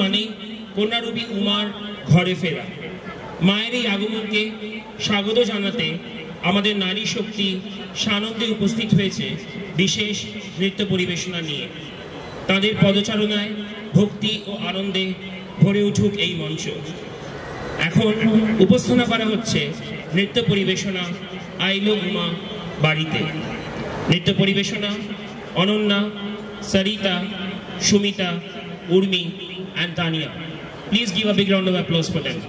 মানে কন্যারূপী উমার ঘরে ফেরা। মায়ের এই আগমনকে স্বাগত জানাতে আমাদের নারী শক্তি সানন্দে উপস্থিত হয়েছে বিশেষ নৃত্য পরিবেশনা নিয়ে। তাদের পদচারণায় ভক্তি ও আনন্দে ভরে উঠুক এই মঞ্চ। এখন উপস্থাপনা করা হচ্ছে নৃত্য পরিবেশনা আইলো উমা বাড়িতে। নৃত্য পরিবেশনা Ananya, Sarita, Sumita, Urmi and Tania. Please give a big round of applause for them.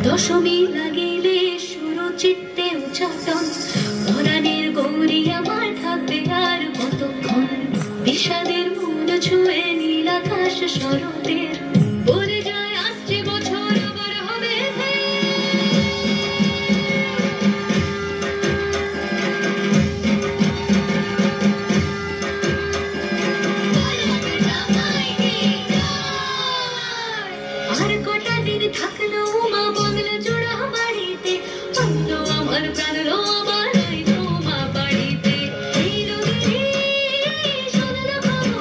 Dashami লাগিলে সুরচিত্তে উচ্চাটন, পরাণের গৌরী আমার থাকবে আর কতক্ষণ। বিষাদের মন ছুঁয়ে নীল আকাশ শরতের, বলে যায় আসছে বছর আবার হবে। আর কটা দিন থাকলো মা বাংলা জোড়া বাড়িতে, আইলো আমার প্রাণ লো আমার আইলো মা বাড়িতে। আইলো রে সোনার বাবু,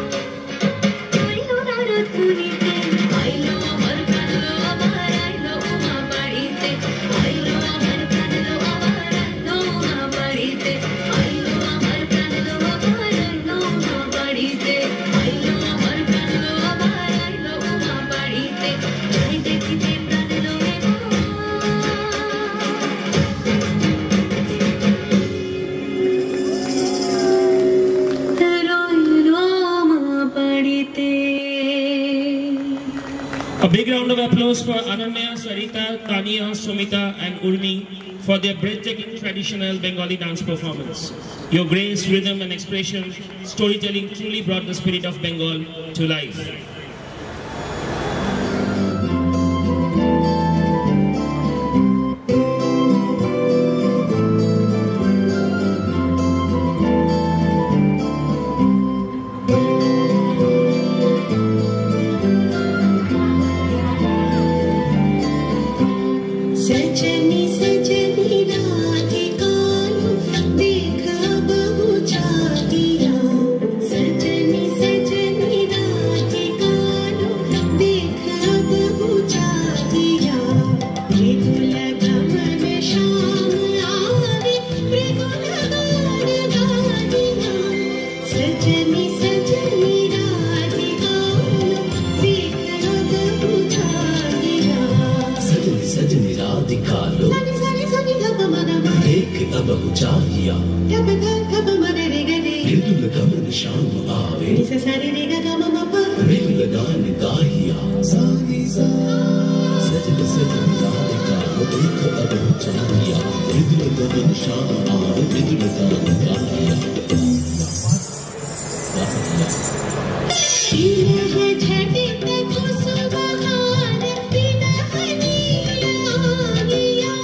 আইলো নারদ মুনিতে, আইলো আমার প্রাণ লো আমার আইলো মা বাড়িতে। আইলো আমার প্রাণ লো আমার আইলো মা বাড়িতে। আইলো আমার প্রাণ লো আমার আইলো মা বাড়িতে। আইলো আমার প্রাণ লো আমার আইলো মা বাড়িতে। যাই দেখিতে প্রাণ লো A big round of applause for Ananya, Sarita, Tania, Sumita and Urmi for their breathtaking traditional Bengali dance performance. Your grace, rhythm and expression, storytelling truly brought the spirit of Bengal to life. सजनी सजनी राधिकालू देखा बहु चादिया। सजनी सजनी राधिकालू देखा बहु चादिया। मृदुल गमन श्याम आवे मृदुल गान गादिया। सजनी सजनी राधिकालू देखा बहु चादिया। सजनी सजनी राधिकालो सनी सनी सनी धप मन मन एक अब चाहिया। धप धप मन रे गे रे। मृदुल गमन श्याम आवे निस सारी रे गा गम म प। मृदुल गान गाहिया। सानी सा सजनी सजनी राधिकालो एक अब चाहिया। मृदुल गमन श्याम आवे मृदुल गान गाहिया। यह झटित कुसुमहार विदहनी लागिया।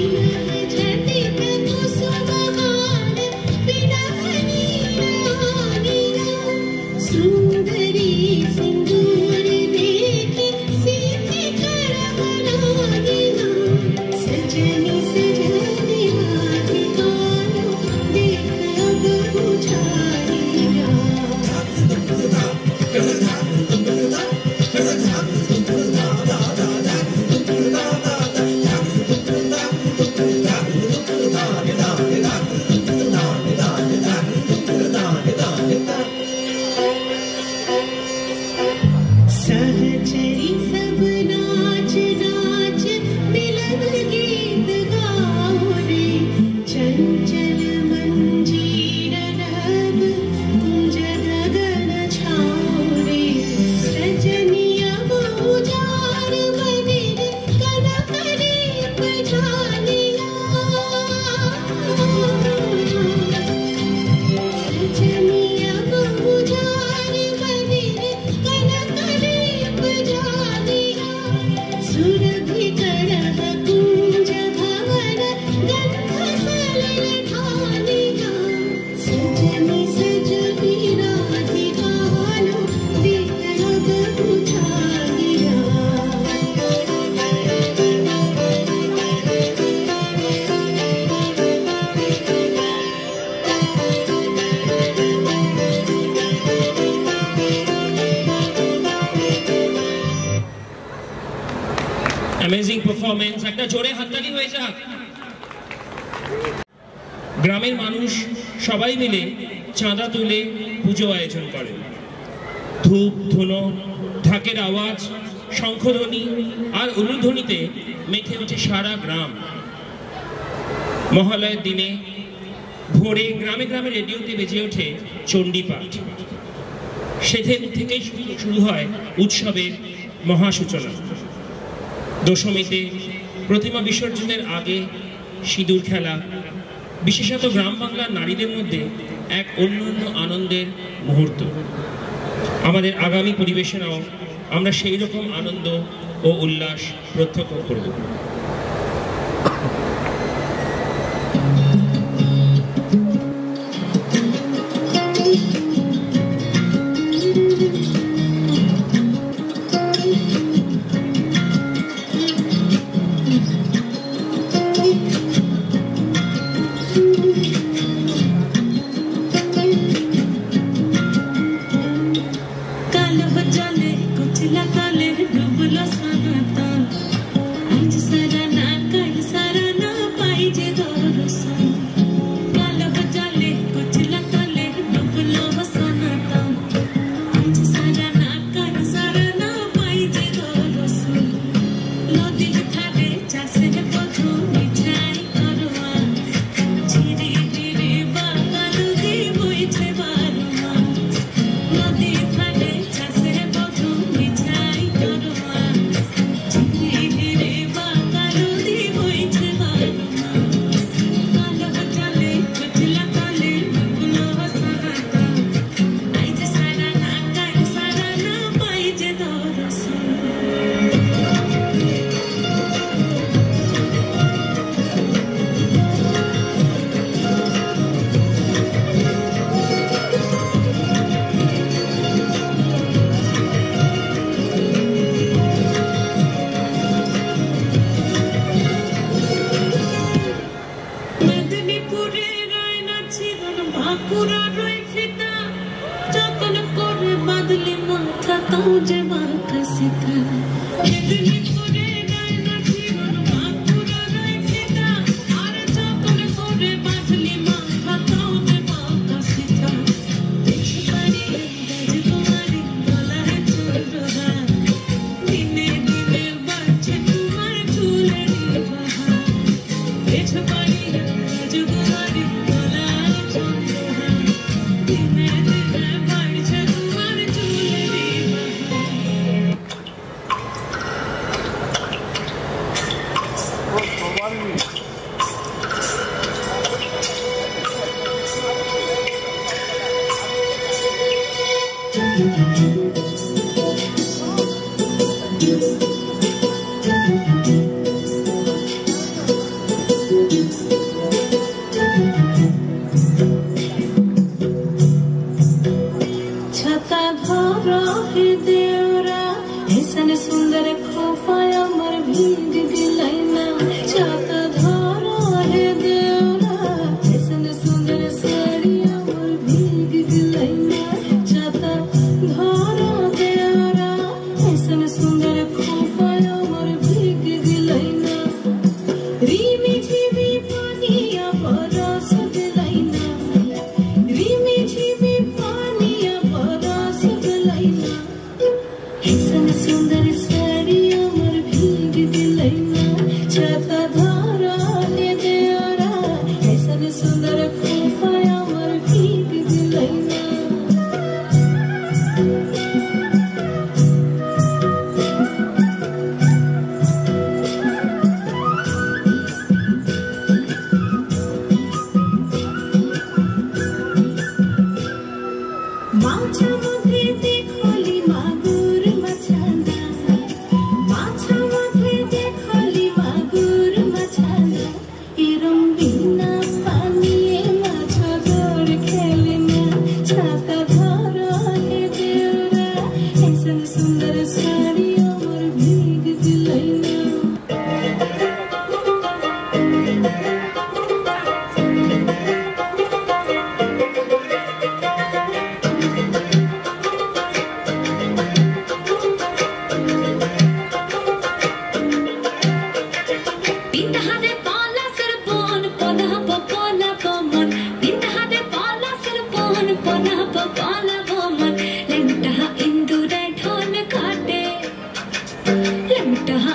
यह झटित कुसुमहार विदहनी लागिया। सुंदरी सिंदूर देखी सीते करम लागिया। सजनी सजनी राधिकालो देख अब बुझाई। অ্যামেজিং পারফরমেন্স, একটা জোরে হাততালি হয়ে যাক। গ্রামের মানুষ সবাই মিলে চাঁদা তুলে পুজো আয়োজন করেন। ধূপ ধুনো, ঢাকের আওয়াজ, শঙ্খধ্বনি আর উলুধ্বনিতে মেতে ওঠে সারা গ্রাম। মহালয়ের দিনে ভোরে গ্রামে গ্রামে রেডিওতে বেজে ওঠে চণ্ডীপাঠ। সেদিন থেকেই শুরু হয় উৎসবের মহাসূচনা। দশমীতে প্রতিমা বিসর্জনের আগে সিঁদুর খেলা বিশেষত গ্রাম বাংলার নারীদের মধ্যে এক অন্যান্য আনন্দের মুহূর্ত। আমাদের আগামী পরিবেশনাও আমরা সেই রকম আনন্দ ও উল্লাস প্রত্যক্ষ করব। सुंदर सुंदर साड़ी अमर भीग दिलैना छाता धारा ले देरा ऐसन सुंदर खोपा अमर भीग दिलैना माछा मध्ये देखली मागुर मछाना माछा मध्ये देखली मागुर मछाना इरम बिना पानीए माछा दौड़ खेलना छाता धारा ले देरा ऐसन सुंदर साड़ी अमर भीग दिलैना Pintahade pala serpon pona pola bomon Pintahade pala serpon pona pola bomon Lemtaha indure dhon khate Lemtaha